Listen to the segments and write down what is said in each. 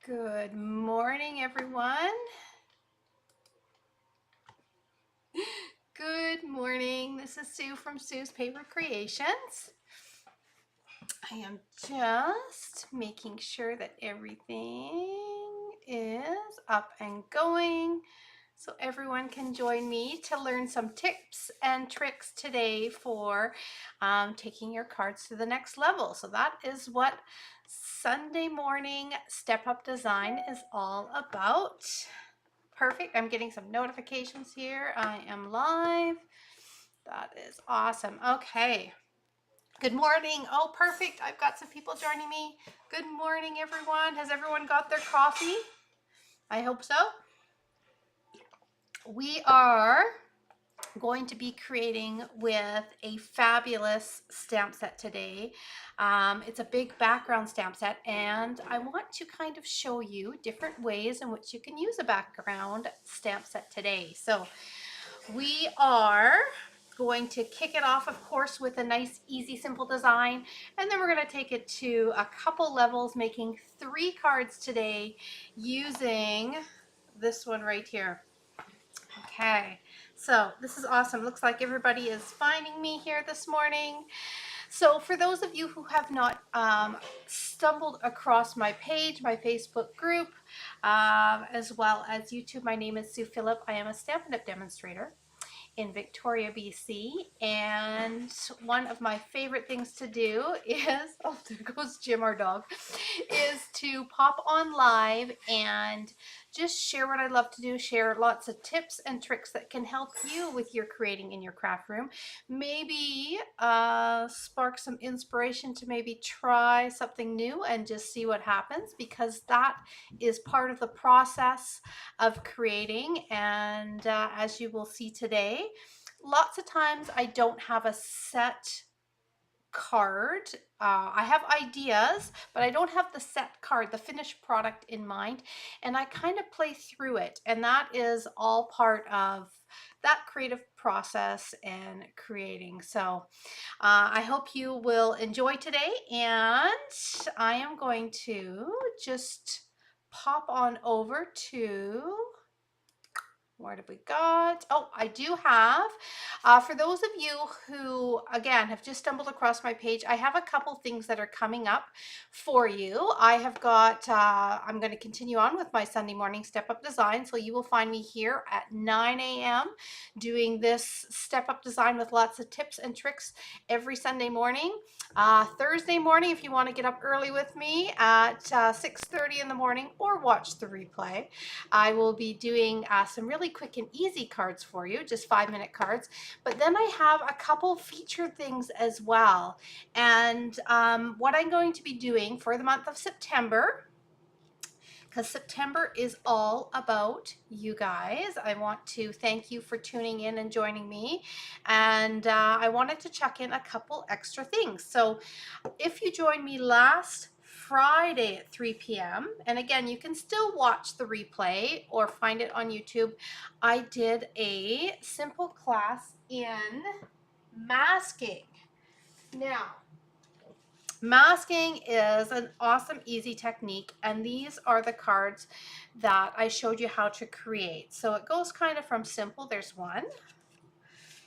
Good morning, everyone. Good morning. This is Sue from Sue's Paper Creations. I am just making sure that everything is up and going so everyone can join me to learn some tips and tricks today for taking your cards to the next level. So that is what Sunday morning Step Up Design is all about. Perfect. I'm getting some notifications here. I am live. That is awesome. Okay. Good morning. Oh, perfect. I've got some people joining me. Good morning, everyone. Has everyone got their coffee? I hope so. We are going to be creating with a fabulous stamp set today. It's a big background stamp set, and I want to kind of show you different ways in which you can use a background stamp set today. So we are going to kick it off, of course, with a nice, easy, simple design, and then we're going to take it to a couple levels, making 3 cards today using this one right here. Okay, so this is awesome. Looks like everybody is finding me here this morning. So for those of you who have not stumbled across my page, my Facebook group, as well as YouTube, my name is Sue Phillip. I am a Stampin' Up! Demonstrator in Victoria, BC, and one of my favorite things to do is, oh, there goes Jim, our dog, is to pop on live and just share what I love to do, share lots of tips and tricks that can help you with your creating in your craft room. Maybe spark some inspiration to maybe try something new and just see what happens, because that is part of the process of creating. And as you will see today, lots of times I don't have a set card. I have ideas, but I don't have the set card, the finished product in mind, and I kind of play through it, and that is all part of that creative process and creating. So I hope you will enjoy today, and I am going to just pop on over to, where did we got? Oh, I do have, for those of you who, again, have just stumbled across my page, I have a couple things that are coming up for you. I have got, I'm going to continue on with my Sunday morning Step Up Design. So you will find me here at 9 a.m. doing this Step Up Design with lots of tips and tricks every Sunday morning. Thursday morning, if you want to get up early with me at 6:30 in the morning or watch the replay, I will be doing some really quick and easy cards for you, just 5-minute cards. But then I have a couple featured things as well. And what I'm going to be doing for the month of September, because September is all about you guys. I want to thank you for tuning in and joining me. And I wanted to chuck in a couple extra things. So if you joined me last Friday at 3 p.m. and again, you can still watch the replay or find it on YouTube, I did a simple class in masking. Now, masking is an awesome, easy technique, and these are the cards that I showed you how to create. So it goes kind of from simple. There's one.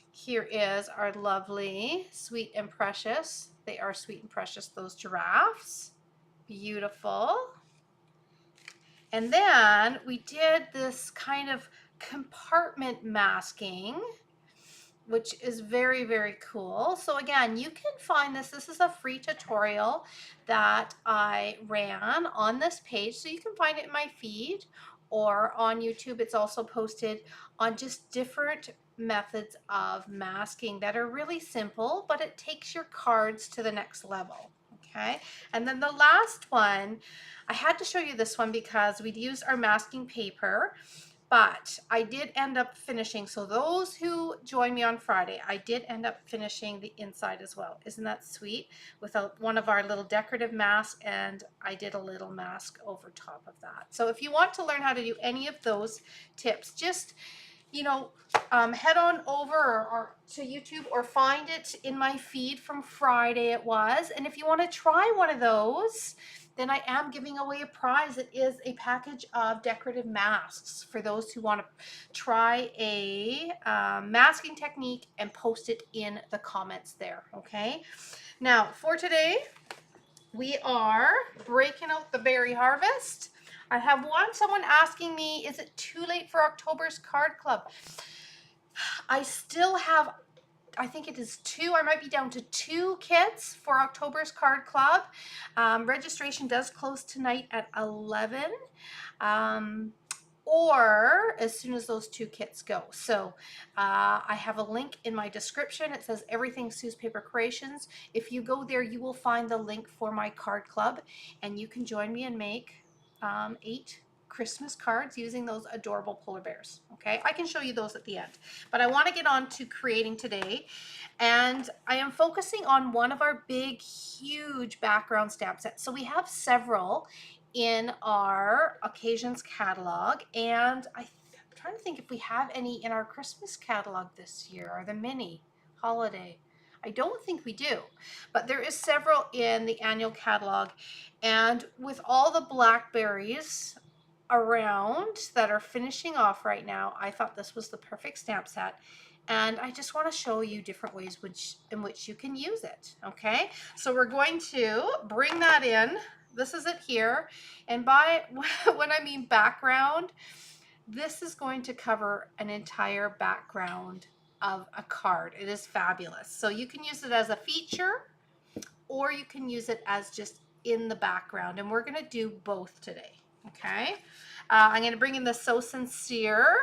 Here is our lovely Sweet and Precious. They are sweet and precious, those giraffes. Beautiful. And then we did this kind of compartment masking, which is very, very cool. So again, you can find this. This is a free tutorial that I ran on this page. So you can find it in my feed or on YouTube. It's also posted on just different methods of masking that are really simple, but it takes your cards to the next level. Okay, and then the last one, I had to show you this one because we'd used our masking paper, but I did end up finishing. So those who joined me on Friday, I did end up finishing the inside as well. Isn't that sweet? With one of our little decorative masks, and I did a little mask over top of that. So if you want to learn how to do any of those tips, just, you know, head on over or to YouTube or find it in my feed from Friday it was. And if you want to try one of those, then I am giving away a prize. It is a package of decorative masks for those who want to try a masking technique and post it in the comments there. Okay. Now for today, we are breaking out the berry harvest. I have someone asking me, is it too late for October's card club? I still have, I think it is two, I might be down to 2 kits for October's card club. Registration does close tonight at 11. Or as soon as those 2 kits go. So I have a link in my description. It says Everything Sue's Paper Creations. If you go there, you will find the link for my card club, and you can join me and make 8 Christmas cards using those adorable polar bears. Okay, I can show you those at the end, but I want to get on to creating today, and I am focusing on one of our big, huge background stamp sets. So we have several in our occasions catalog, and I'm trying to think if we have any in our Christmas catalog this year, or the mini holiday. I don't think we do, but there is several in the annual catalog. And with all the blackberries around that are finishing off right now, I thought this was the perfect stamp set. And I just want to show you different ways in which you can use it. Okay, so we're going to bring that in. This is it here. And by when I mean background, this is going to cover an entire background of a card. It is fabulous. So you can use it as a feature, or you can use it as just in the background. And we're going to do both today. Okay. I'm going to bring in the So Sincere.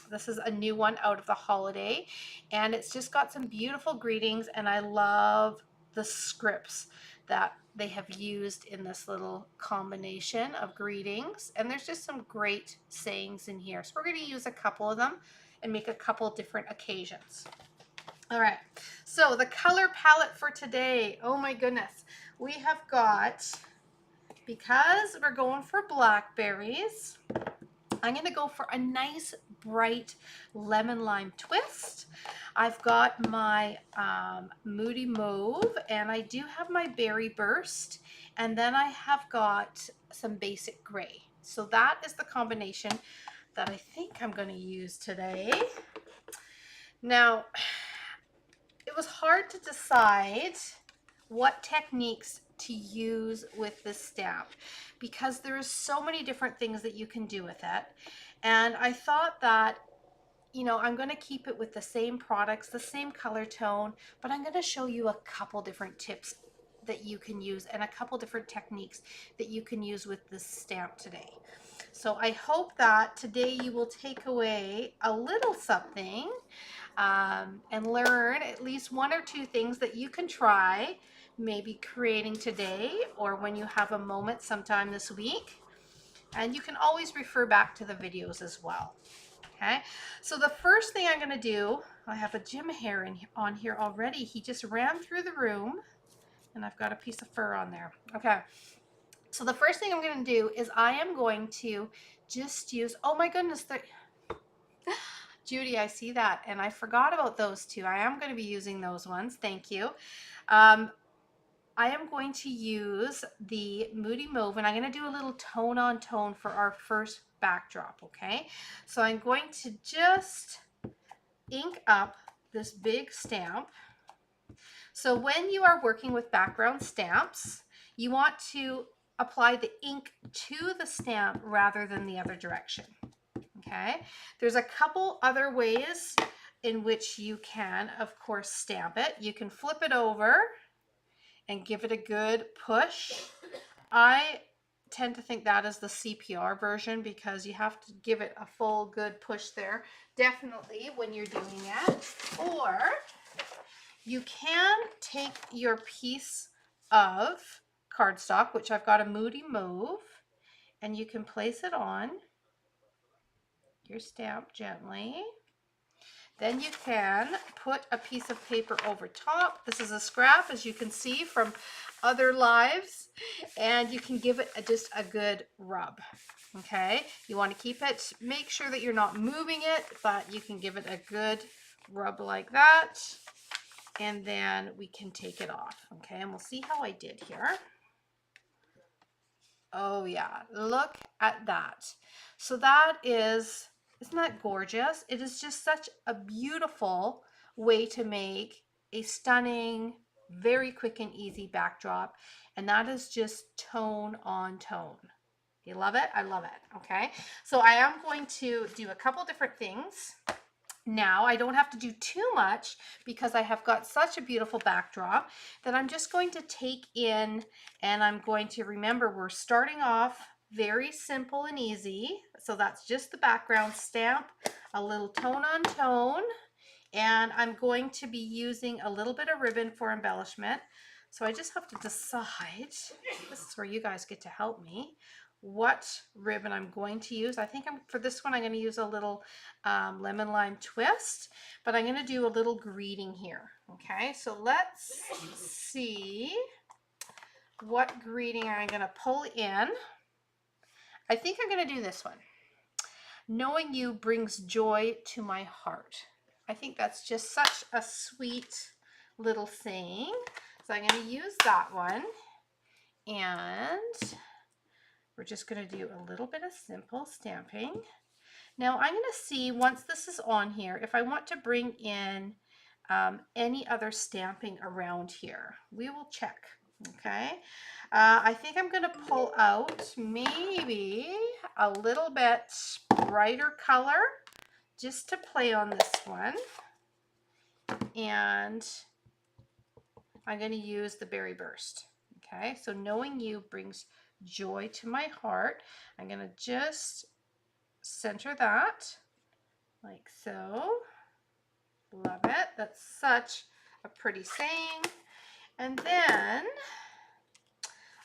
This is a new one out of the holiday, and it's just got some beautiful greetings, and I love the scripts that they have used in this little combination of greetings, and there's just some great sayings in here. So we're going to use a couple of them and make a couple different occasions. All right, so the color palette for today, oh my goodness, we have got, because we're going for blackberries, I'm going to go for a nice bright lemon lime twist. I've got my Moody Mauve, and I do have my Berry Burst, and then I have got some basic gray. So that is the combination that I think I'm going to use today. Now, it was hard to decide what techniques to use with this stamp, because there is so many different things that you can do with it. And I thought that, you know, I'm going to keep it with the same products, the same color tone, but I'm going to show you a couple different tips that you can use and a couple different techniques that you can use with this stamp today. So I hope that today you will take away a little something and learn at least 1 or 2 things that you can try, maybe creating today or when you have a moment sometime this week. And you can always refer back to the videos as well. Okay, so the first thing I'm going to do, I have a Jim hair on here already. He just ran through the room, and I've got a piece of fur on there. Okay, so the first thing I'm going to do is I am going to just use, oh my goodness, Judy, I see that, and I forgot about those 2. I am going to be using those ones. Thank you. I am going to use the Moody Mauve, and I'm going to do a little tone on tone for our first backdrop, okay? So I'm going to just ink up this big stamp. So when you are working with background stamps, you want to apply the ink to the stamp rather than the other direction, okay? There's a couple other ways in which you can, of course, stamp it. You can flip it over and give it a good push. I tend to think that is the CPR version, because you have to give it a full good push there, definitely when you're doing it. Or you can take your piece of cardstock, which I've got a Moody Mauve, and you can place it on your stamp gently. Then you can put a piece of paper over top. This is a scrap, as you can see from other lives, and you can give it just a good rub. Okay, you want to keep it, make sure that you're not moving it, but you can give it a good rub like that, and then we can take it off. Okay, and we'll see how I did here. Oh yeah, look at that. So that is, isn't that gorgeous? It is just such a beautiful way to make a stunning, very quick and easy backdrop. And that is just tone on tone. You love it? I love it. Okay. So I am going to do a couple different things. Now I don't have to do too much because I have got such a beautiful backdrop that I'm just going to take in, and I'm going to remember we're starting off very simple and easy. So that's just the background stamp, a little tone on tone, and I'm going to be using a little bit of ribbon for embellishment. So I just have to decide, this is where you guys get to help me, what ribbon I'm going to use. I think for this one I'm going to use a little lemon lime twist, but I'm going to do a little greeting here. Okay, so let's see what greeting I'm going to pull in. I think I'm going to do this one. Knowing you brings joy to my heart. I think that's just such a sweet little saying. So I'm going to use that one, and we're just going to do a little bit of simple stamping. Now I'm going to see, once this is on here, if I want to bring in any other stamping around here. We will check. Okay. I think I'm going to pull out maybe a little bit brighter color just to play on this one. And I'm going to use the Berry Burst. Okay. So knowing you brings joy to my heart. I'm going to just center that like so. Love it. That's such a pretty saying. And then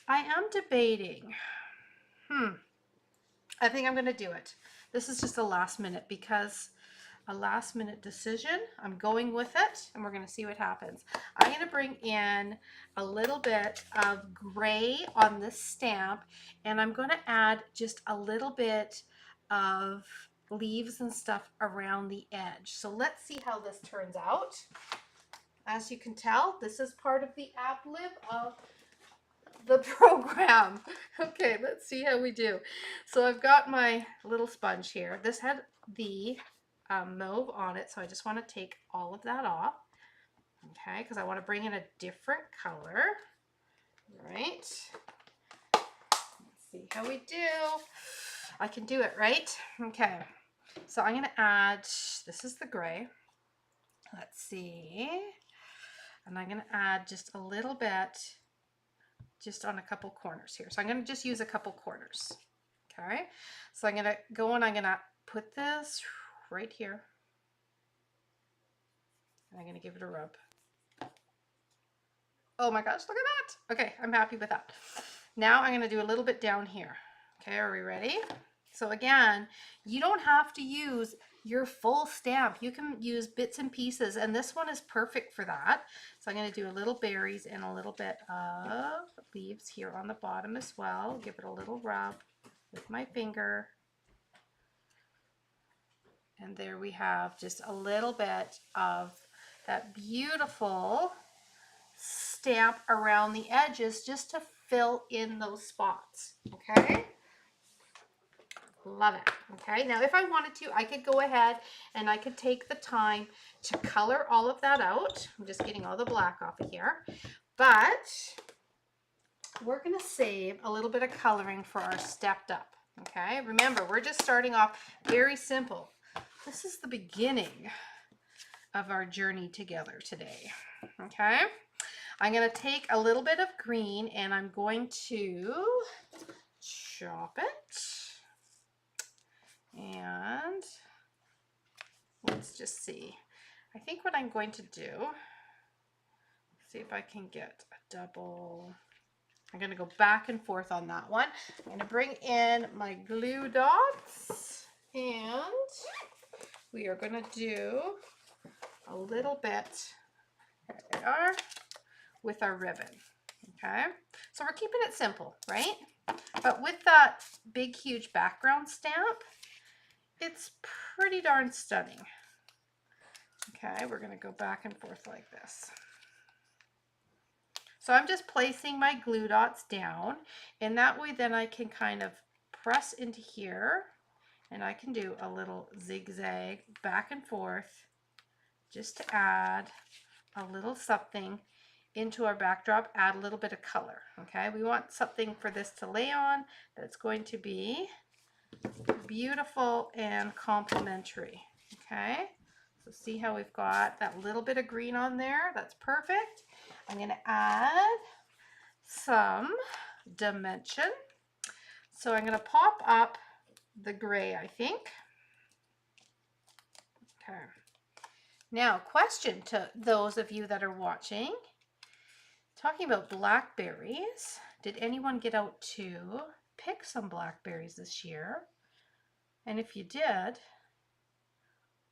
I am debating. I think I'm going to do it. This is just a last minute, because a last minute decision. I'm going with it, and we're going to see what happens. I'm going to bring in a little bit of gray on this stamp, and I'm going to add just a little bit of leaves and stuff around the edge. So let's see how this turns out. As you can tell, this is part of the ad lib of the program. Okay, let's see how we do. So I've got my little sponge here. This had the mauve on it, so I just want to take all of that off. Okay, because I want to bring in a different color. Right. Let's see how we do. I can do it, right? Okay. So I'm going to add, this is the gray. Let's see. And I'm going to add just a little bit just on a couple corners here. So I'm going to just use a couple corners. Okay. So I'm going to go and I'm going to put this right here. And I'm going to give it a rub. Oh my gosh, look at that. Okay, I'm happy with that. Now I'm going to do a little bit down here. Okay, are we ready? So again, you don't have to use your full stamp. You can use bits and pieces, and this one is perfect for that. So I'm going to do a little berries and a little bit of leaves here on the bottom as well. Give it a little rub with my finger. And there we have just a little bit of that beautiful stamp around the edges just to fill in those spots. Okay. Love it. Okay, now if I wanted to, I could go ahead and I could take the time to color all of that out. I'm just getting all the black off of here, but we're going to save a little bit of coloring for our stepped up. Okay, remember, we're just starting off very simple. This is the beginning of our journey together today. Okay, I'm going to take a little bit of green and I'm going to chop it. And let's just see. I think what I'm going to do, see if I can get a double. I'm going to go back and forth on that one. I'm going to bring in my glue dots, and we are going to do a little bit, there they are, with our ribbon. Okay, so we're keeping it simple, right? But with that big, huge background stamp, it's pretty darn stunning. Okay, we're going to go back and forth like this. So I'm just placing my glue dots down, and that way then I can kind of press into here, and I can do a little zigzag back and forth just to add a little something into our backdrop, add a little bit of color. Okay, we want something for this to lay on that's going to be beautiful and complementary. Okay, so see how we've got that little bit of green on there? That's perfect. I'm going to add some dimension. So I'm going to pop up the gray, I think. Okay. Now, question to those of you that are watching. Talking about blackberries, did anyone get out to pick some blackberries this year? And if you did,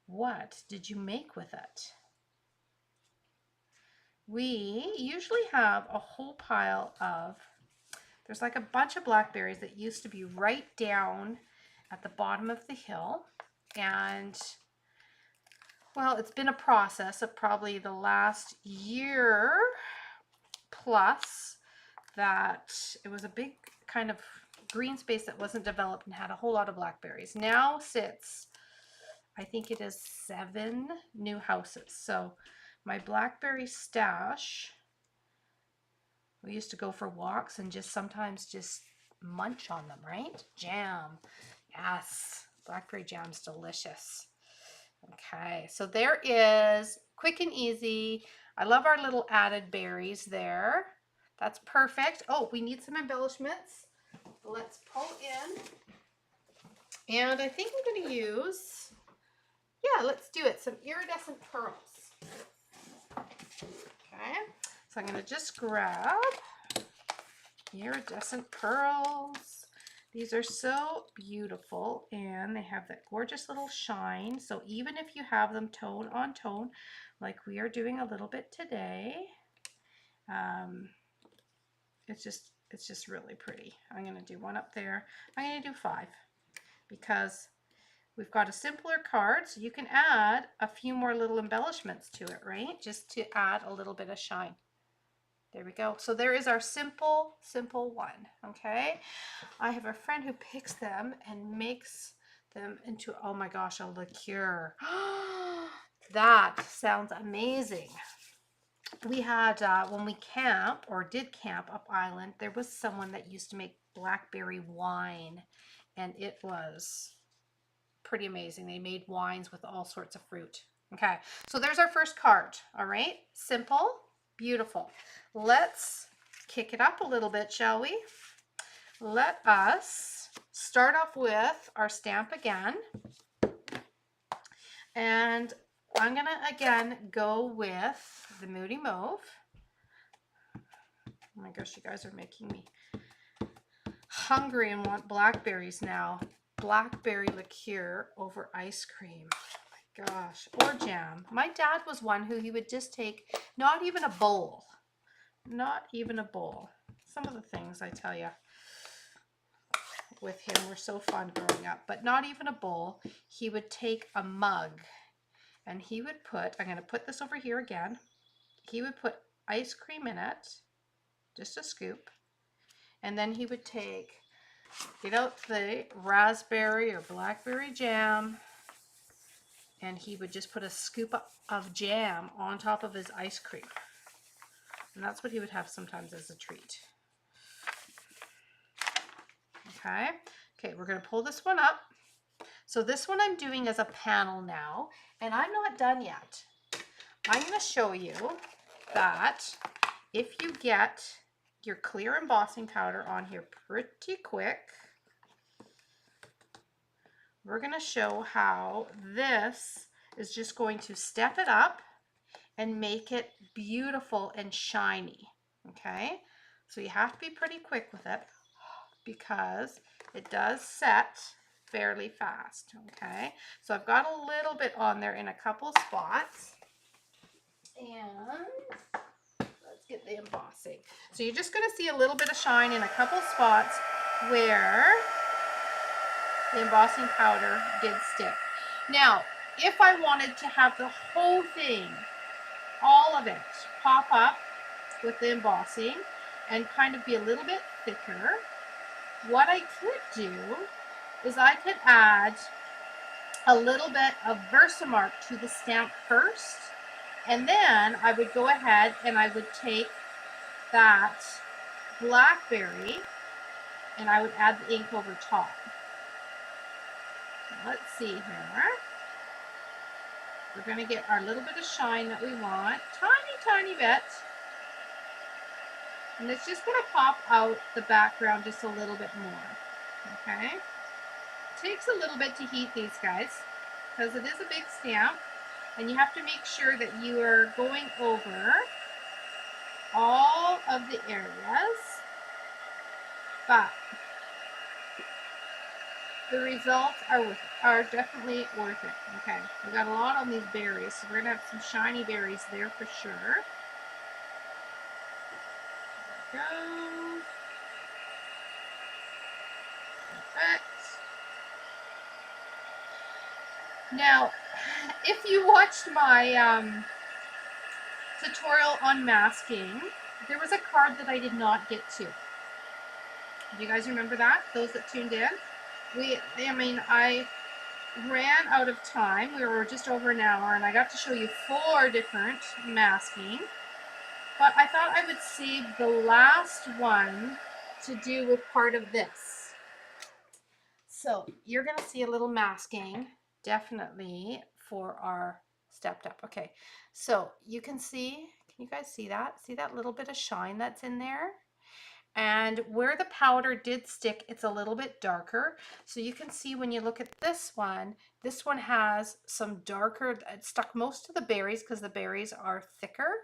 what did you make with it? We usually have a whole pile of, there's like a bunch of blackberries that used to be right down at the bottom of the hill. And well, it's been a process of probably the last year plus that it was a big kind of green space that wasn't developed and had a whole lot of blackberries. Now sits, I think it is 7 new houses. So my blackberry stash, we used to go for walks and just sometimes just munch on them, right? Jam. Yes, blackberry jam's delicious. Okay, so there is quick and easy. I love our little added berries there. That's perfect. Oh, we need some embellishments. Let's pull in. And I think I'm going to use, yeah, let's do it, some iridescent pearls. Okay, so I'm going to just grab iridescent pearls. These are so beautiful and they have that gorgeous little shine. So even if you have them tone on tone, like we are doing a little bit today, it's just really pretty. I'm going to do one up there. I'm going to do 5 because we've got a simpler card, so you can add a few more little embellishments to it, right? Just to add a little bit of shine. There we go. So there is our simple one, okay? I have a friend who picks them and makes them into, oh my gosh, a liqueur. That sounds amazing. We had, when we camp or did camp up island, there was someone that used to make blackberry wine, and it was pretty amazing. They made wines with all sorts of fruit. Okay, so there's our first card. All right, simple, beautiful. Let's kick it up a little bit, shall we? Let us start off with our stamp again. And I'm gonna again go with the Moody Mauve. Oh my gosh, you guys are making me hungry and want blackberries now. Blackberry liqueur over ice cream. Oh my gosh, or jam. My dad was one who he would just take not even a bowl. Not even a bowl. Some of the things I tell you with him were so fun growing up, but not even a bowl. He would take a mug and he would put, I'm going to put this over here again. He would put ice cream in it, just a scoop, and then he would get out the raspberry or blackberry jam, and he would just put a scoop of jam on top of his ice cream. And that's what he would have sometimes as a treat. Okay, we're going to pull this one up. So this one I'm doing as a panel now, and I'm not done yet. I'm going to show you that if you get your clear embossing powder on here pretty quick, we're going to show how this is just going to step it up and make it beautiful and shiny. Okay, so you have to be pretty quick with it because it does set fairly fast. Okay, so I've got a little bit on there in a couple spots, and let's get the embossing. So you're just going to see a little bit of shine in a couple spots where the embossing powder did stick. Now, if I wanted to have the whole thing, all of it, pop up, with the embossing and kind of be a little bit thicker, what I could do is I could add a little bit of Versamark to the stamp first, and then I would go ahead and I would take that blackberry and I would add the ink over top. Let's see here. We're going to get our little bit of shine that we want, tiny bit. And it's just going to pop out the background just a little bit more. Okay? It takes a little bit to heat these guys because it is a big stamp, and you have to make sure that you are going over all of the areas, but the results are definitely worth it. Okay, we got a lot on these berries, so we're gonna have some shiny berries there for sure. There we go. Perfect. Now, if you watched my tutorial on masking, there was a card that I did not get to. Do you guys remember that? Those that tuned in? I ran out of time. We were just over an hour, and I got to show you 4 different masking. But I thought I would save the last one to do with part of this. So you're going to see a little masking, definitely, for our stepped up. Okay, so you can see, can you guys see that? See that little bit of shine that's in there? And where the powder did stick, it's a little bit darker. So you can see when you look at this one has some darker, it stuck most of the berries because the berries are thicker.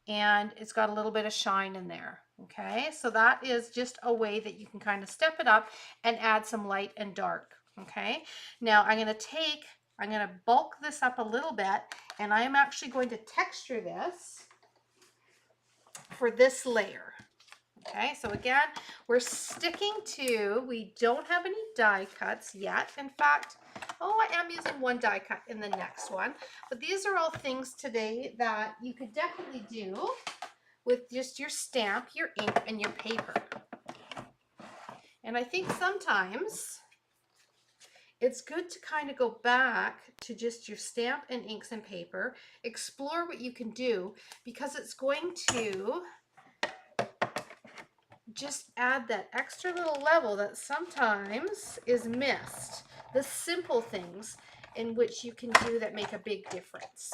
And it's got a little bit of shine in there. Okay, so that is just a way that you can kind of step it up and add some light and dark. Okay, now I'm going to bulk this up a little bit, and I am actually going to texture this for this layer. Okay, so again, we're sticking to, we don't have any die cuts yet. In fact, I am using one die cut in the next one. But these are all things today that you could definitely do with just your stamp, your ink, and your paper. And I think sometimes it's good to kind of go back to just your stamp and inks and paper, explore what you can do, because it's going to just add that extra little level that sometimes is missed. The simple things in which you can do that make a big difference.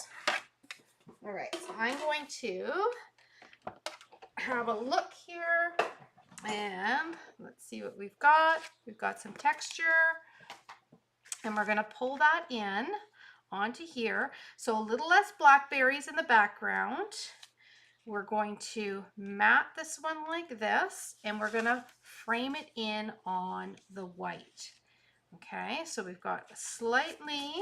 All right, so I'm going to have a look here, and let's see what we've got. We've got some texture, and we're going to pull that in onto here. So a little less blackberries in the background. We're going to mat this one like this, and we're going to frame it in on the white. Okay, so we've got a slightly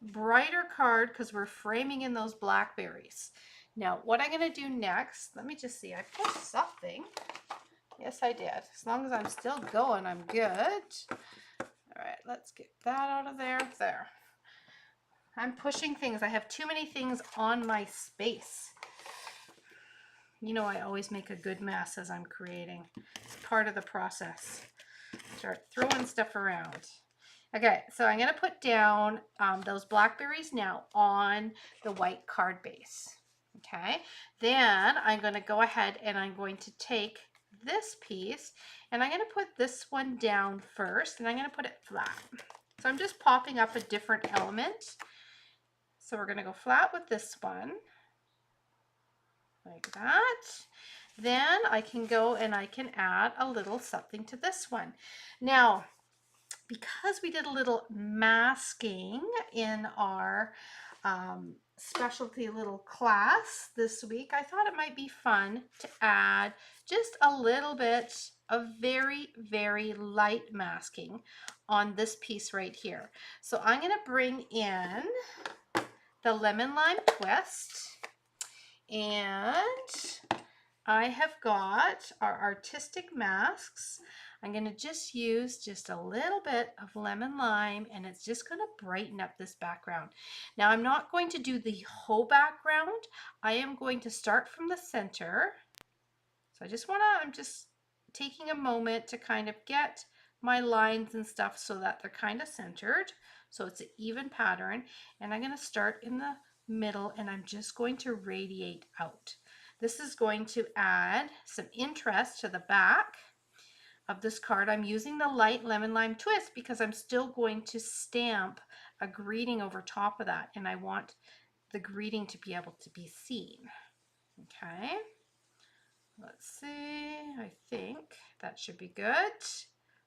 brighter card because we're framing in those blackberries. Now, what I'm going to do next, let me just see, I pushed something. Yes, I did. As long as I'm still going, I'm good. All right, let's get that out of there. There. I'm pushing things. I have too many things on my space. You know, I always make a good mess as I'm creating. It's part of the process. Start throwing stuff around. Okay, so I'm going to put down those blackberries now on the white card base. Okay, then I'm going to go ahead and I'm going to take this piece and I'm going to put this one down first, and I'm going to put it flat. So I'm just popping up a different element. So we're going to go flat with this one. Like that. Then I can go and I can add a little something to this one. Now, because we did a little masking in our specialty little class this week, I thought it might be fun to add just a little bit of very, very light masking on this piece right here. So I'm going to bring in the Lemon Lime Twist. And I have got our artistic masks. I'm going to just use just a little bit of lemon lime, and it's just going to brighten up this background. Now I'm not going to do the whole background. I am going to start from the center. So I'm just taking a moment to kind of get my lines and stuff so that they're kind of centered. So it's an even pattern. And I'm going to start in the middle, and I'm just going to radiate out. This is going to add some interest to the back of this card. I'm using the light lemon lime twist because I'm still going to stamp a greeting over top of that, and I want the greeting to be able to be seen. Okay. Let's see, I think that should be good.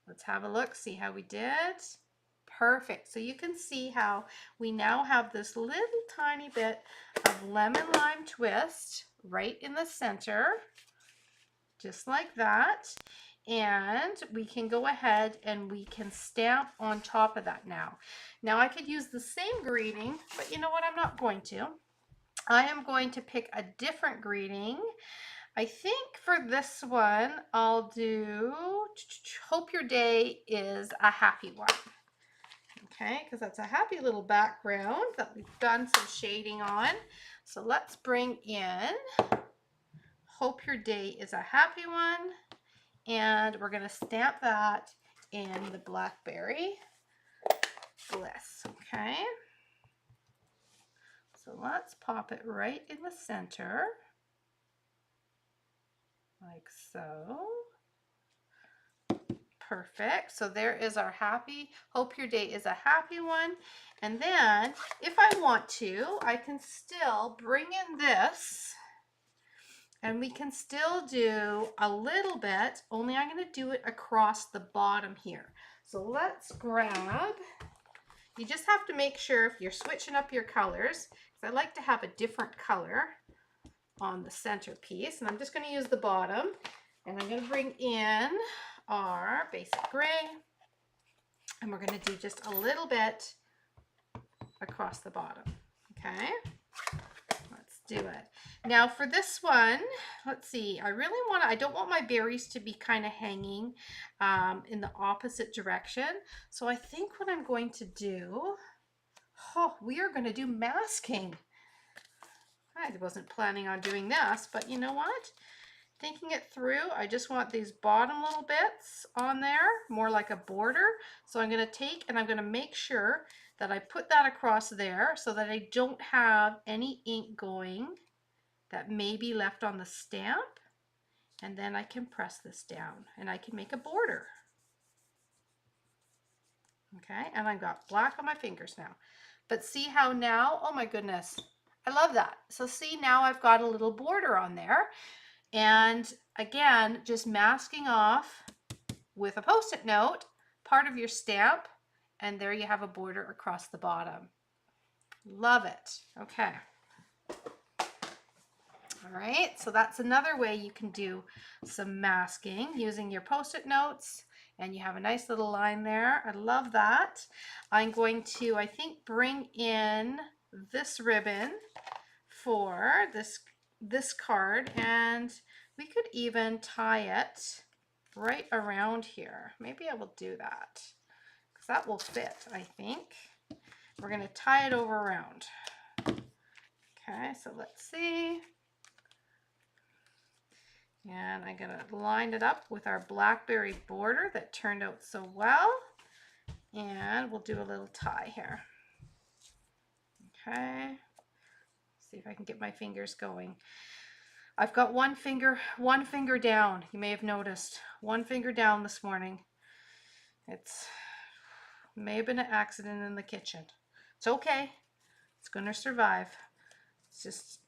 Let's have a look, see how we did. Perfect. So you can see how we now have this little tiny bit of lemon lime twist right in the center, just like that. And we can go ahead and we can stamp on top of that now. Now I could use the same greeting, but you know what, I'm not going to. I am going to pick a different greeting. I think for this one, I'll do hope your day is a happy one. Okay, because that's a happy little background that we've done some shading on. So let's bring in hope your day is a happy one. And we're going to stamp that in the Blackberry Bliss. Okay. So let's pop it right in the center. Like so. Perfect. So there is our happy, hope your day is a happy one. And then if I want to, I can still bring in this, and we can still do a little bit, only I'm going to do it across the bottom here. So let's grab, you just have to make sure if you're switching up your colors, because I like to have a different color on the centerpiece, and I'm just going to use the bottom, and I'm going to bring in our basic gray, and we're going to do just a little bit across the bottom. Okay, let's do it. Now for this one, let's see, I don't want my berries to be kind of hanging in the opposite direction. So I think what I'm going to do, we are going to do masking. I wasn't planning on doing this, but you know what? Thinking it through, I just want these bottom little bits on there, more like a border. So I'm going to take and I'm going to make sure that I put that across there so that I don't have any ink going that may be left on the stamp. And then I can press this down and I can make a border. Okay, and I've got black on my fingers now. But see how now, oh my goodness, I love that. So see, now I've got a little border on there. And again, just masking off with a Post-it note, part of your stamp, and there you have a border across the bottom. Love it. Okay. All right, so that's another way you can do some masking using your Post-it notes, and you have a nice little line there. I love that. I'm going to, I think, bring in this ribbon for this card, and we could even tie it right around here. Maybe I will do that because that will fit, I think. We're going to tie it over around. Okay, so let's see. And I'm going to line it up with our Blackberry border that turned out so well. And we'll do a little tie here. Okay. See if I can get my fingers going. I've got one finger down. You may have noticed. One finger down this morning. May have been an accident in the kitchen. It's okay. It's going to survive. It's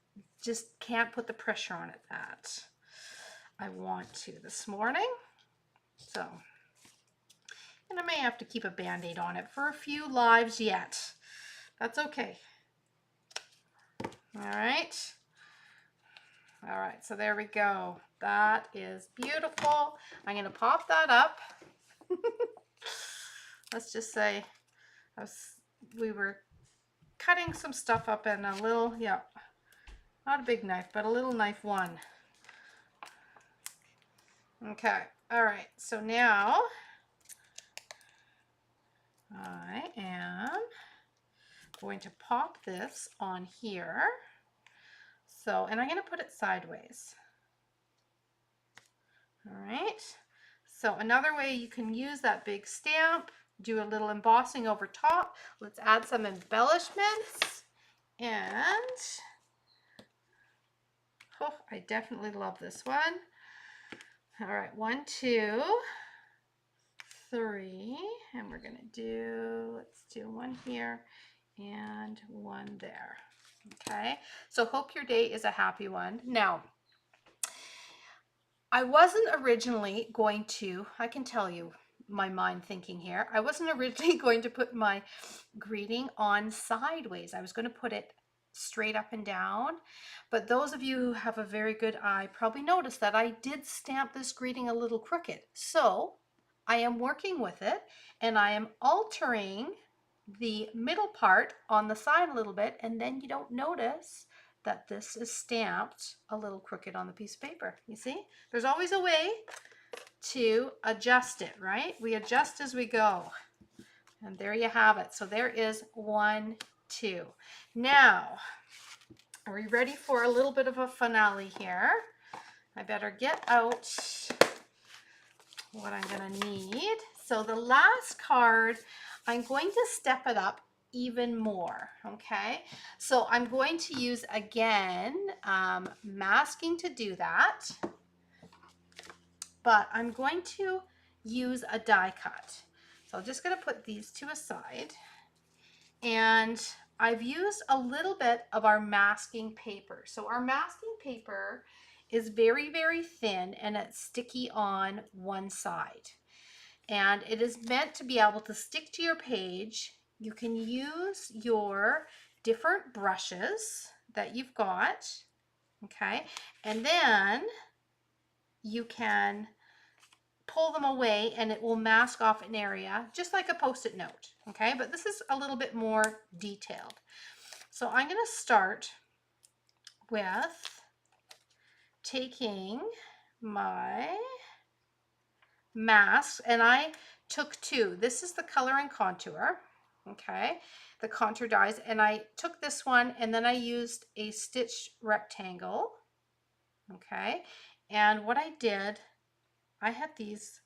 just can't put the pressure on it that I want to this morning. So, and I may have to keep a band-aid on it for a few lives yet. That's okay. All right. All right, so there we go. That is beautiful. I'm going to pop that up. Let's just say we were cutting some stuff up in a little, not a big knife, but a little knife one. Okay, All right, so now I am going to pop this on here. So, and I'm going to put it sideways. All right. So another way you can use that big stamp, do a little embossing over top. Let's add some embellishments. And, oh, I definitely love this one. All right, 1, 2, 3, and we're going to do, let's do one here and one there. Okay, so hope your day is a happy one. Now, I wasn't originally going to, I can tell you my mind thinking here, I wasn't originally going to put my greeting on sideways. I was going to put it straight up and down, but those of you who have a very good eye probably noticed that I did stamp this greeting a little crooked. So I am working with it and I am altering the middle part on the side a little bit, and then you don't notice that this is stamped a little crooked on the piece of paper. You see, there's always a way to adjust it, right? We adjust as we go. And there you have it. So there is 1, 2. Now, are we ready for a little bit of a finale here? I better get out what I'm going to need. So the last card, I'm going to step it up even more. Okay, so I'm going to use again masking to do that, but I'm going to use a die cut. So I'm just going to put these two aside, and I've used a little bit of our masking paper. So our masking paper is very, very thin and it's sticky on one side. And it is meant to be able to stick to your page. You can use your different brushes that you've got, okay? And then you can pull them away and it will mask off an area just like a post-it note, okay? But this is a little bit more detailed. So I'm going to start with taking my mask, and I took 2. This is the Color and Contour, okay, the contour dies, and I took this one and then I used a stitch rectangle, okay, and what I did, I had these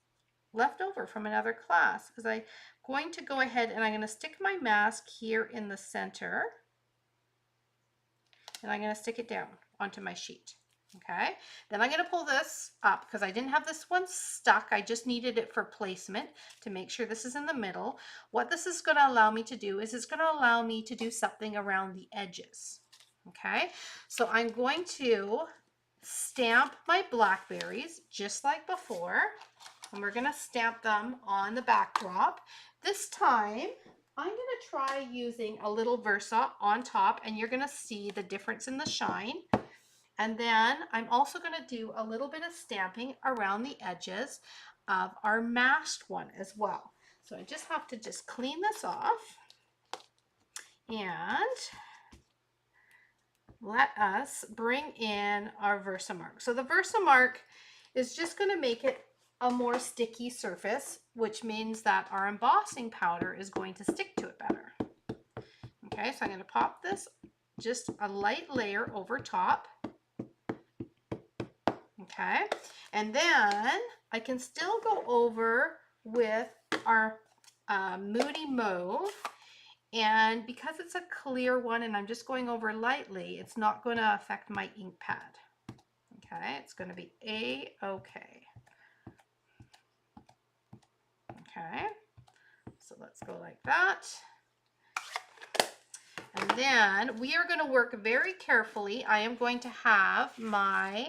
left over from another class because I'm going to go ahead and I'm going to stick my mask here in the center, and I'm going to stick it down onto my sheet. Okay, then I'm going to pull this up because I didn't have this one stuck. I just needed it for placement to make sure this is in the middle. What this is going to allow me to do is it's going to allow me to do something around the edges. Okay, so I'm going to stamp my blackberries just like before, and we're going to stamp them on the backdrop. This time I'm going to try using a little Versa on top, and you're going to see the difference in the shine. And then I'm also going to do a little bit of stamping around the edges of our masked one as well. So I just have to just clean this off and let us bring in our Versamark. So the Versamark is just going to make it a more sticky surface, which means that our embossing powder is going to stick to it better. Okay, so I'm going to pop this just a light layer over top. Okay, and then I can still go over with our Moody Mauve, and because it's a clear one and I'm just going over lightly, it's not going to affect my ink pad. Okay, it's going to be a-okay. Okay, so let's go like that. And then we are going to work very carefully. I am going to have my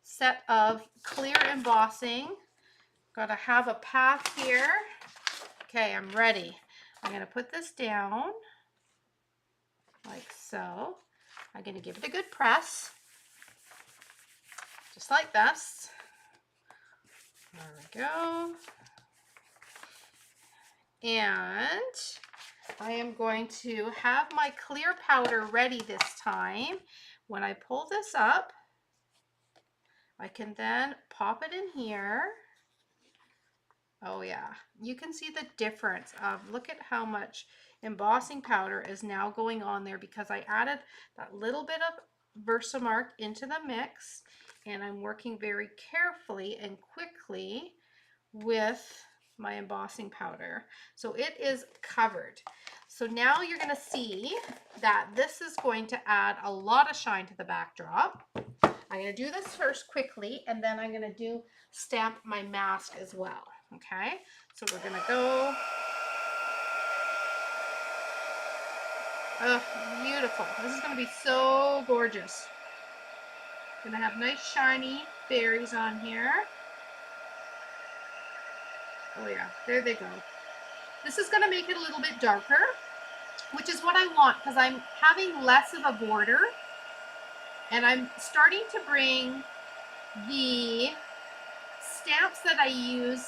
set of clear embossing. Got to have a path here. Okay, I'm ready. I'm going to put this down like so. I'm going to give it a good press, just like this. There we go. And I am going to have my clear powder ready this time. When I pull this up, I can then pop it in here Oh yeah, you can see the difference of, look at how much embossing powder is now going on there because I added that little bit of Versamark into the mix, and I'm working very carefully and quickly with my embossing powder. So it is covered. So now you're going to see that this is going to add a lot of shine to the backdrop. I'm going to do this first quickly, and then I'm going to stamp my mask as well. Okay, so we're going to go. Oh, beautiful. This is going to be so gorgeous. Going to have nice shiny berries on here. Oh yeah, there they go. This is going to make it a little bit darker, which is what I want because I'm having less of a border, and I'm starting to bring the stamps that I use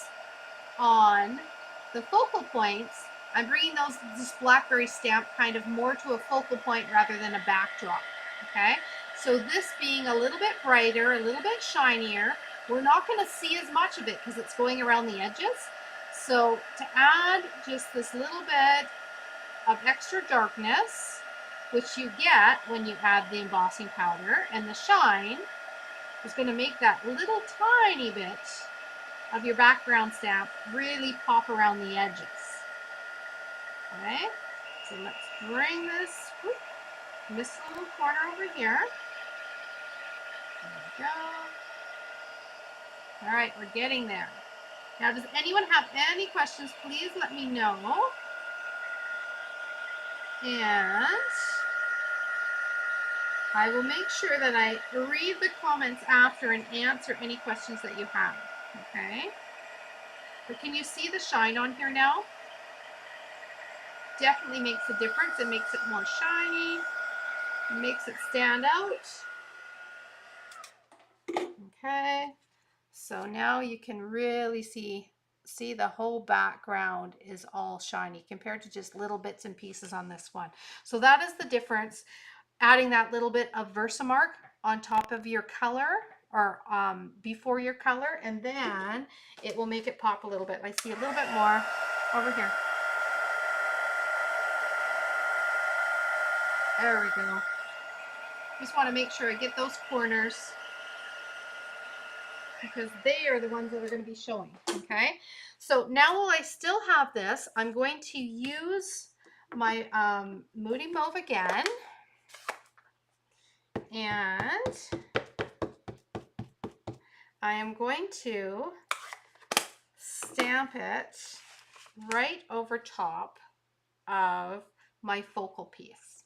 on the focal points. I'm bringing this blackberry stamp kind of more to a focal point rather than a backdrop. Okay, so this being a little bit brighter, a little bit shinier, we're not going to see as much of it because it's going around the edges. So to add just this little bit of extra darkness, which you get when you add the embossing powder, and the shine is going to make that little tiny bit of your background stamp really pop around the edges. Okay, so let's bring this little corner over here. There we go. All right, we're getting there. Now, does anyone have any questions? Please let me know. And I will make sure that I read the comments after and answer any questions that you have. Okay. But can you see the shine on here now? Definitely makes a difference. It makes it more shiny. It makes it stand out. Okay. So now you can really see the whole background is all shiny compared to just little bits and pieces on this one. So that is the difference. Adding that little bit of Versamark on top of your color, or before your color, and then it will make it pop a little bit. I see a little bit more over here. There we go. Just want to make sure I get those corners because they are the ones that are going to be showing. Okay, so now while I still have this, I'm going to use my Moody Mauve again, and I am going to stamp it right over top of my focal piece.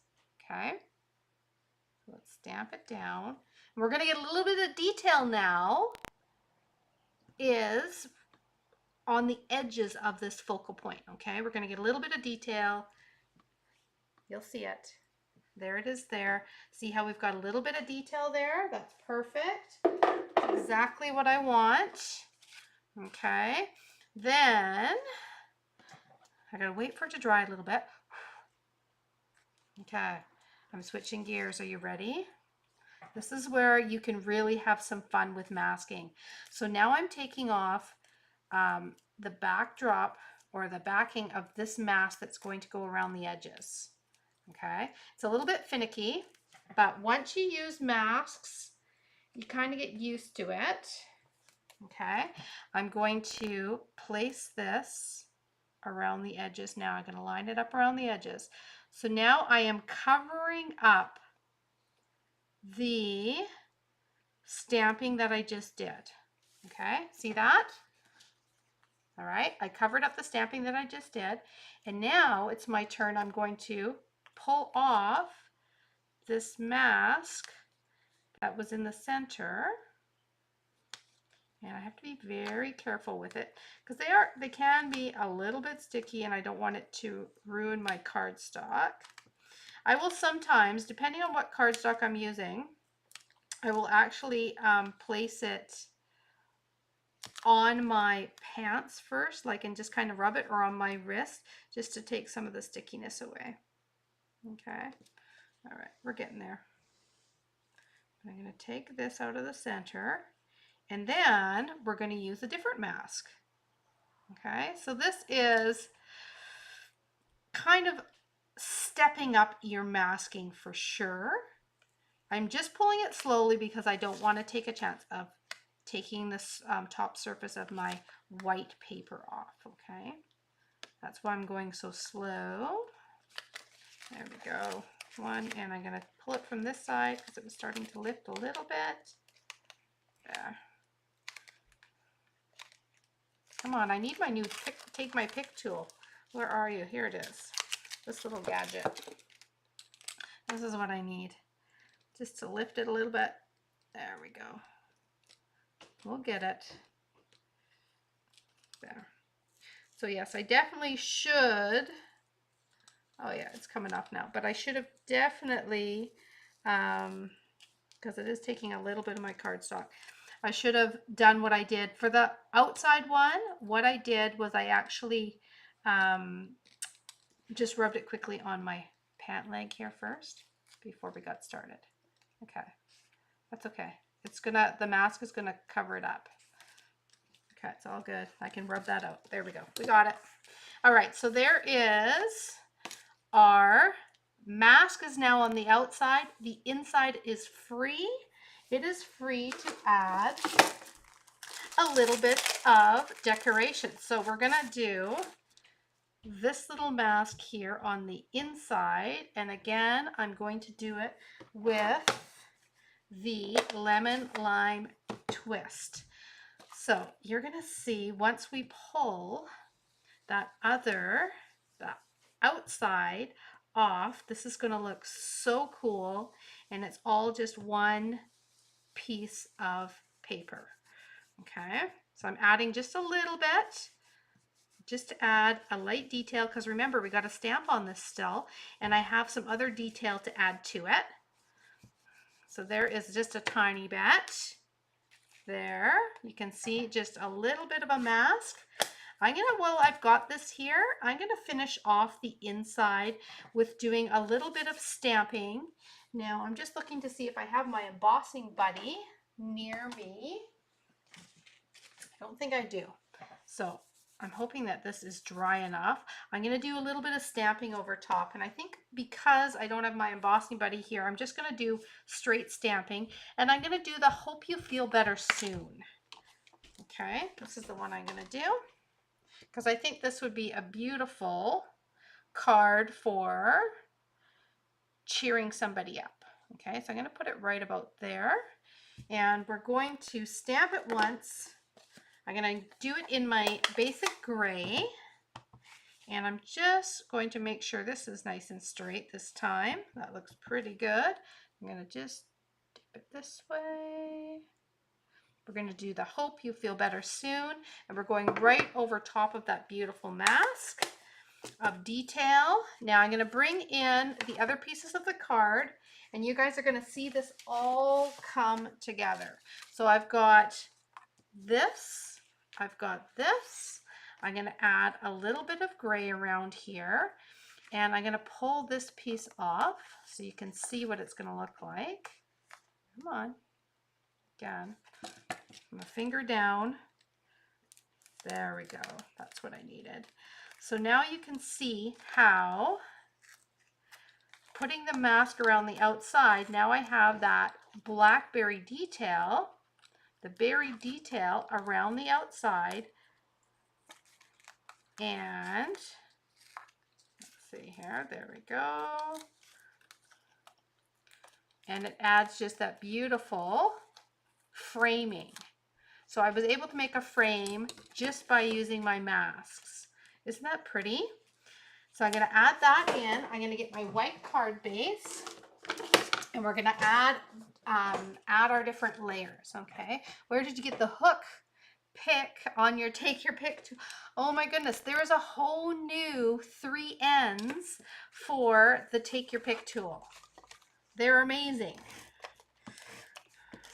Okay, so let's stamp it down. We're going to get a little bit of detail now is on the edges of this focal point. Okay, we're going to get a little bit of detail. You'll see it. There it is there. See how we've got a little bit of detail there? That's perfect. Exactly what I want. Okay, then I gotta wait for it to dry a little bit. Okay, I'm switching gears. Are you ready? This is where you can really have some fun with masking. So now I'm taking off the backdrop or the backing of this mask that's going to go around the edges. Okay, it's a little bit finicky, but once you use masks, you kind of get used to it. Okay, I'm going to place this around the edges now. I'm going to line it up around the edges. So now I am covering up the stamping that I just did. Okay, see that? All right, I covered up the stamping that I just did, and now it's my turn. I'm going to pull off this mask that was in the center, and I have to be very careful with it because they can be a little bit sticky, and I don't want it to ruin my cardstock. I will sometimes, depending on what cardstock I'm using, I will actually place it on my pants first, like, and just kind of rub it, or on my wrist, just to take some of the stickiness away. Okay, all right, we're getting there. I'm going to take this out of the center, and then we're going to use a different mask. Okay, so this is kind of stepping up your masking for sure. I'm just pulling it slowly because I don't want to take a chance of taking this top surface of my white paper off, okay? That's why I'm going so slow. There we go. One, and I'm going to pull it from this side because it was starting to lift a little bit. There. Come on, I need my new take my pick tool. Where are you? Here it is. This little gadget. This is what I need. Just to lift it a little bit. There we go. We'll get it. There. So yes, I definitely should. Oh yeah, it's coming off now. But I should have definitely, because it is taking a little bit of my cardstock, I should have done what I did for the outside one. What I did was I actually just rubbed it quickly on my pant leg here first before we got started. Okay, that's okay. It's gonna, the mask is gonna cover it up. Okay, it's all good. I can rub that out. There we go. We got it. All right, so there is our mask is now on the outside. The inside is free. It is free to add a little bit of decoration. So we're gonna do this little mask here on the inside. And again, I'm going to do it with the lemon lime twist. So you're gonna see once we pull that outside off, this is gonna look so cool, and it's all just one piece of paper. Okay, so I'm adding just a little bit just to add a light detail, because remember, we got a stamp on this still, and I have some other detail to add to it. So there is just a tiny bit. There, you can see just a little bit of a mask. While I've got this here, I'm gonna finish off the inside with doing a little bit of stamping. Now, I'm just looking to see if I have my embossing buddy near me. I don't think I do. So I'm hoping that this is dry enough. I'm gonna do a little bit of stamping over top, and I think because I don't have my embossing buddy here, I'm just gonna do straight stamping, and I'm gonna do the Hope You Feel Better Soon. Okay, this is the one I'm gonna do, because I think this would be a beautiful card for cheering somebody up. Okay, so I'm going to put it right about there, and we're going to stamp it once. I'm going to do it in my basic gray, and I'm just going to make sure this is nice and straight this time. That looks pretty good. I'm going to just dip it this way. We're going to do the Hope You Feel Better Soon, and we're going right over top of that beautiful mask of detail. Now I'm going to bring in the other pieces of the card, and you guys are going to see this all come together. So I've got this, I've got this. I'm going to add a little bit of gray around here, and I'm going to pull this piece off so you can see what it's going to look like. Come on. Again, my finger down. There we go. That's what I needed. So now you can see how putting the mask around the outside, now I have that blackberry detail, the berry detail around the outside. And let's see here, there we go. And it adds just that beautiful framing. So I was able to make a frame just by using my masks. Isn't that pretty? So I'm going to add that in. I'm going to get my white card base, and we're going to add our different layers. Okay, where did you get the hook pick on your Take Your Pick tool? Oh my goodness, there is a whole new 3 ends for the Take Your Pick tool. They're amazing.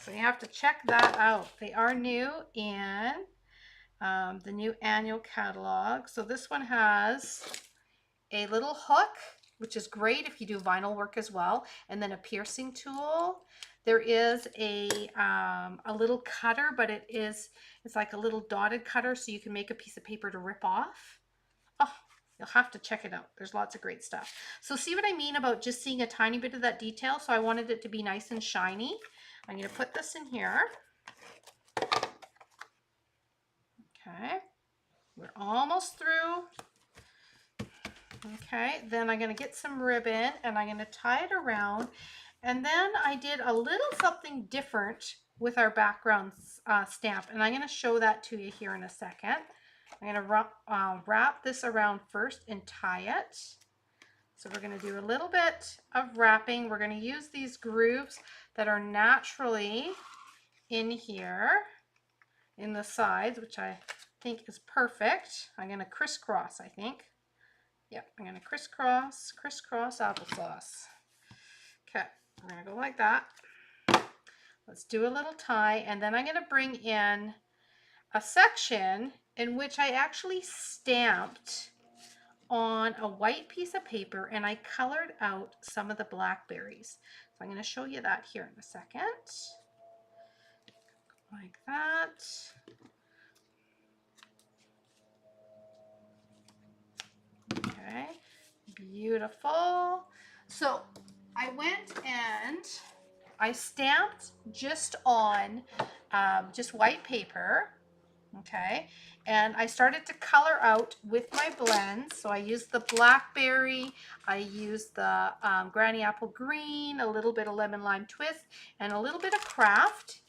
So you have to check that out. They are new in the new annual catalog. So this one has a little hook, which is great if you do vinyl work as well, and then a piercing tool. There is a little cutter, but it's like a little dotted cutter, so you can make a piece of paper to rip off. Oh, you'll have to check it out. There's lots of great stuff. So see what I mean about just seeing a tiny bit of that detail? So I wanted it to be nice and shiny. I'm going to put this in here. Okay, we're almost through. Okay, then I'm going to get some ribbon and I'm going to tie it around. And then I did a little something different with our background stamp, and I'm going to show that to you here in a second. I'm going to wrap this around first and tie it. So we're going to do a little bit of wrapping. We're going to use these grooves that are naturally in here in the sides, which I think is perfect. I'm going to crisscross, I think. Yep, I'm going to crisscross applesauce. Okay, we're going to go like that. Let's do a little tie, and then I'm going to bring in a section in which I actually stamped on a white piece of paper and I colored out some of the blackberries. So I'm going to show you that here in a second. Like that. Okay, beautiful. So I went and I stamped just on just white paper. Okay, and I started to color out with my blends. So I used the blackberry, I used the granny apple green, a little bit of lemon lime twist, and a little bit of craft.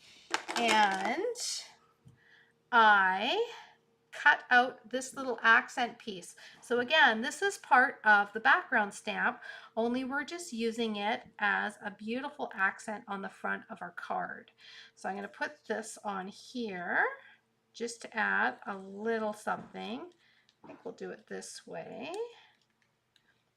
And I cut out this little accent piece. So again, this is part of the background stamp, only we're just using it as a beautiful accent on the front of our card. So I'm going to put this on here just to add a little something. I think we'll do it this way.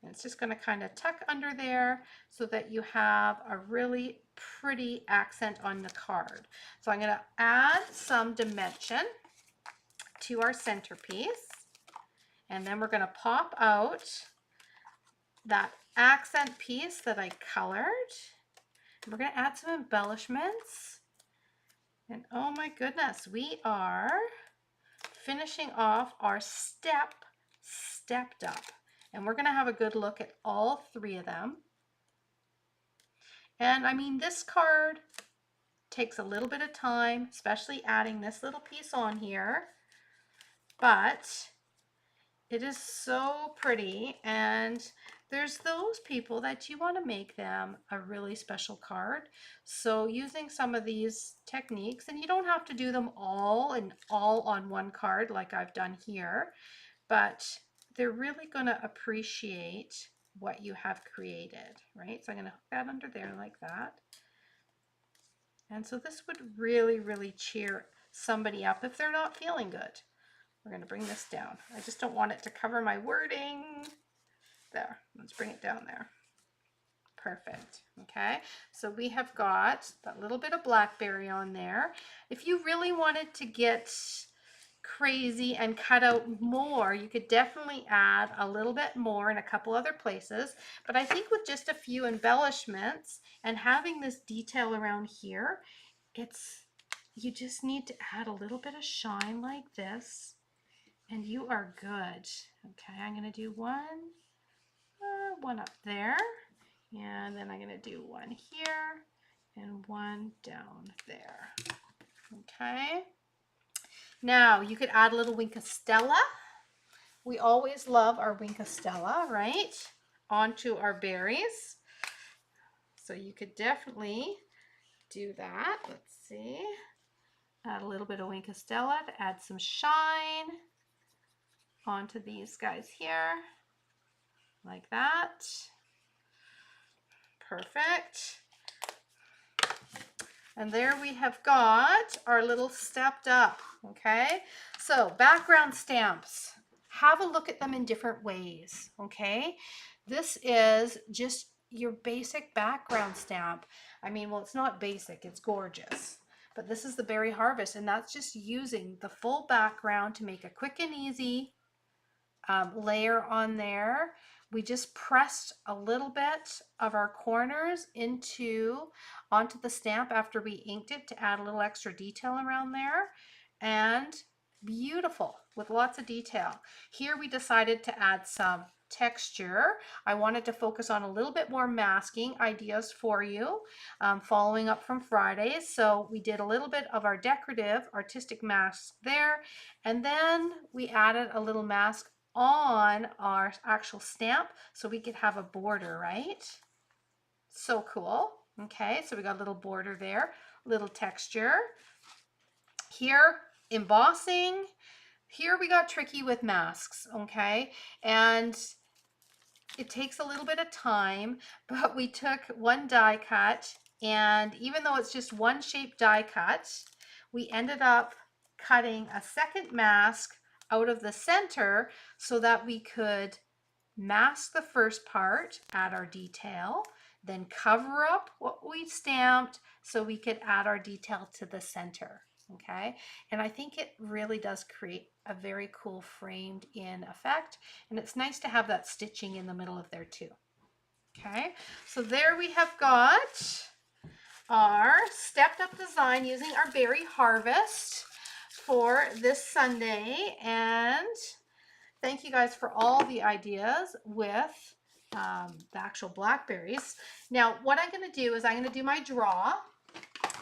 And it's just going to kind of tuck under there so that you have a really pretty accent on the card. So I'm going to add some dimension to our centerpiece, and then we're going to pop out that accent piece that I colored. We're going to add some embellishments, and oh my goodness, we are finishing off our stepped up, and we're going to have a good look at all three of them. And I mean, this card takes a little bit of time, especially adding this little piece on here, but it is so pretty. And there's those people that you want to make them a really special card. So using some of these techniques, and you don't have to do them all on one card like I've done here, but they're really going to appreciate what you have created, right? So I'm going to hook that under there like that. And so this would really, really cheer somebody up if they're not feeling good. We're going to bring this down. I just don't want it to cover my wording. There, let's bring it down there. Perfect. Okay, so we have got that little bit of blackberry on there. If you really wanted to get crazy and cut out more, you could definitely add a little bit more in a couple other places, but I think with just a few embellishments and having this detail around here, you just need to add a little bit of shine like this and you are good. Okay, I'm going to do one up there, and then I'm going to do one here and one down there. Okay, now you could add a little Wink of Stella. We always love our Wink of Stella, right? Onto our berries. So you could definitely do that. Let's see. Add a little bit of Wink of Stella to add some shine onto these guys here, like that. Perfect. And there we have got our little stepped up, okay? So background stamps, have a look at them in different ways, okay? This is just your basic background stamp. I mean, well, it's not basic, it's gorgeous. But this is the Berry Harvest, and that's just using the full background to make a quick and easy layer on there we just pressed a little bit of our corners onto the stamp after we inked it to add a little extra detail around there. And beautiful with lots of detail. Here we decided to add some texture. I wanted to focus on a little bit more masking ideas for you, following up from Friday. So we did a little bit of our decorative artistic mask there, and then we added a little mask on our actual stamp so we could have a border, right? So cool. Okay, so we got a little border there, little texture. Here, embossing. Here we got tricky with masks, okay? And it takes a little bit of time, but we took one die cut, and even though it's just one shape die cut, we ended up cutting a second mask out of the center so that we could mask the first part, add our detail, then cover up what we stamped so we could add our detail to the center. Okay, and I think it really does create a very cool framed in effect, and it's nice to have that stitching in the middle of there too. Okay, so there we have got our stepped up design using our berry harvest for this Sunday, and thank you guys for all the ideas with the actual blackberries. Now what I'm going to do is I'm going to do my draw.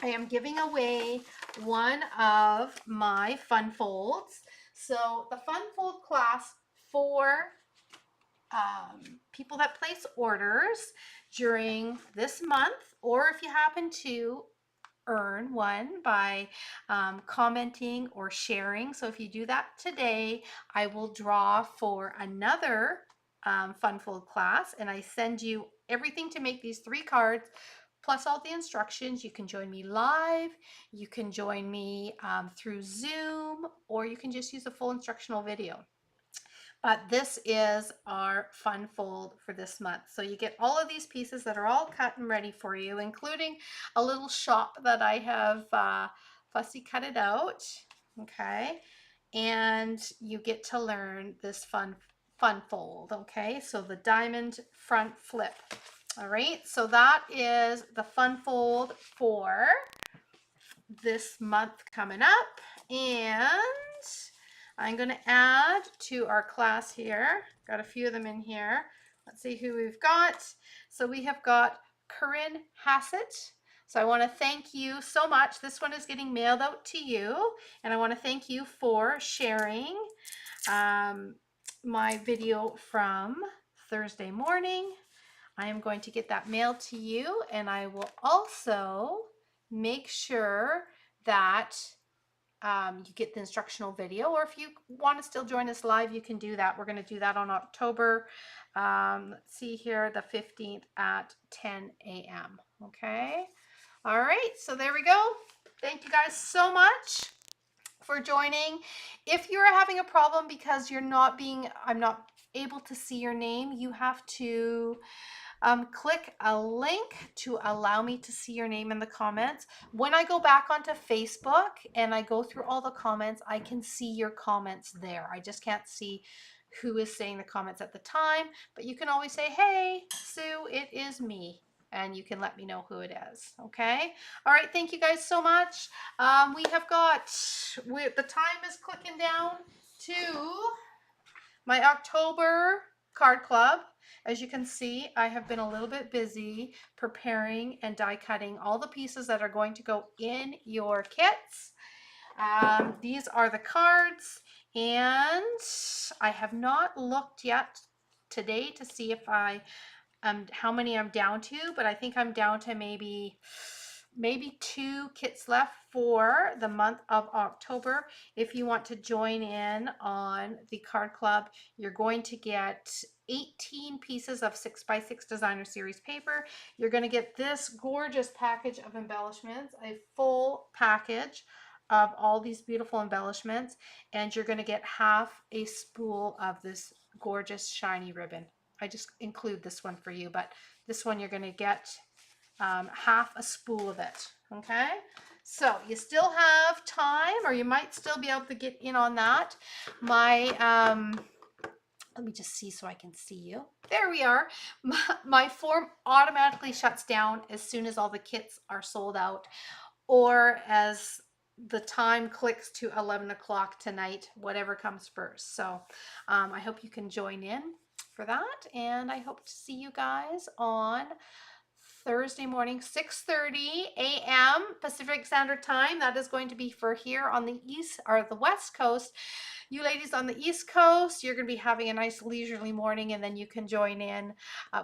I am giving away one of my Fun Folds. So the Fun Fold class for people that place orders during this month, or if you happen to earn one by commenting or sharing. So if you do that today, I will draw for another Fun Fold class, and I send you everything to make these 3 cards plus all the instructions. You can join me live, you can join me through Zoom, or you can just use a full instructional video. But this is our Fun Fold for this month. So you get all of these pieces that are all cut and ready for you, including a little shop that I have fussy cut it out. Okay, and you get to learn this fun fold. Okay, so the diamond front flip. All right, so that is the Fun Fold for this month coming up, and I'm going to add to our class here. Got a few of them in here. Let's see who we've got. So we have got Corinne Hassett. So I want to thank you so much. This one is getting mailed out to you, and I want to thank you for sharing my video from Thursday morning. I am going to get that mailed to you, and I will also make sure that you get the instructional video, or if you want to still join us live, you can do that. We're going to do that on October, let's see here, the 15th at 10 a.m. Okay. All right. So there we go. Thank you guys so much for joining. If you're having a problem because I'm not able to see your name, you have to click a link to allow me to see your name in the comments. When I go back onto Facebook and I go through all the comments, I can see your comments there. I just can't see who is saying the comments at the time, but you can always say, hey, Sue, it is me. And you can let me know who it is. Okay. All right. Thank you guys so much. We have got, the time is clicking down to my October card club. As you can see, I have been a little bit busy preparing and die cutting all the pieces that are going to go in your kits. These are the cards, and I have not looked yet today to see if how many I'm down to, but I think I'm down to maybe 2 kits left for the month of October. If you want to join in on the card club, you're going to get 18 pieces of 6x6 designer series paper. You're going to get this gorgeous package of embellishments, a full package of all these beautiful embellishments, and you're going to get half a spool of this gorgeous shiny ribbon. I just include this one for you, but this one you're going to get half a spool of it. Okay, so you still have time, or you might still be able to get in on that. My Let me just see so I can see you. There we are. My form automatically shuts down as soon as all the kits are sold out, or as the time clicks to 11 o'clock tonight, whatever comes first. So I hope you can join in for that, and I hope to see you guys on Thursday morning, 6:30 a.m. Pacific Standard Time. That is going to be for here on the east or the west coast. You ladies on the east coast, you're going to be having a nice leisurely morning, and then you can join in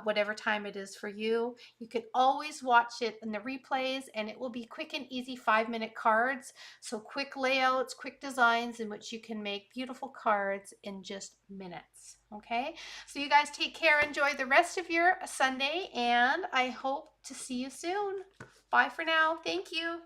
whatever time it is for you. You can always watch it in the replays, and it will be quick and easy 5-minute cards. So quick layouts, quick designs in which you can make beautiful cards in just minutes. Okay, so you guys take care, enjoy the rest of your Sunday, and I hope to see you soon. Bye for now. Thank you.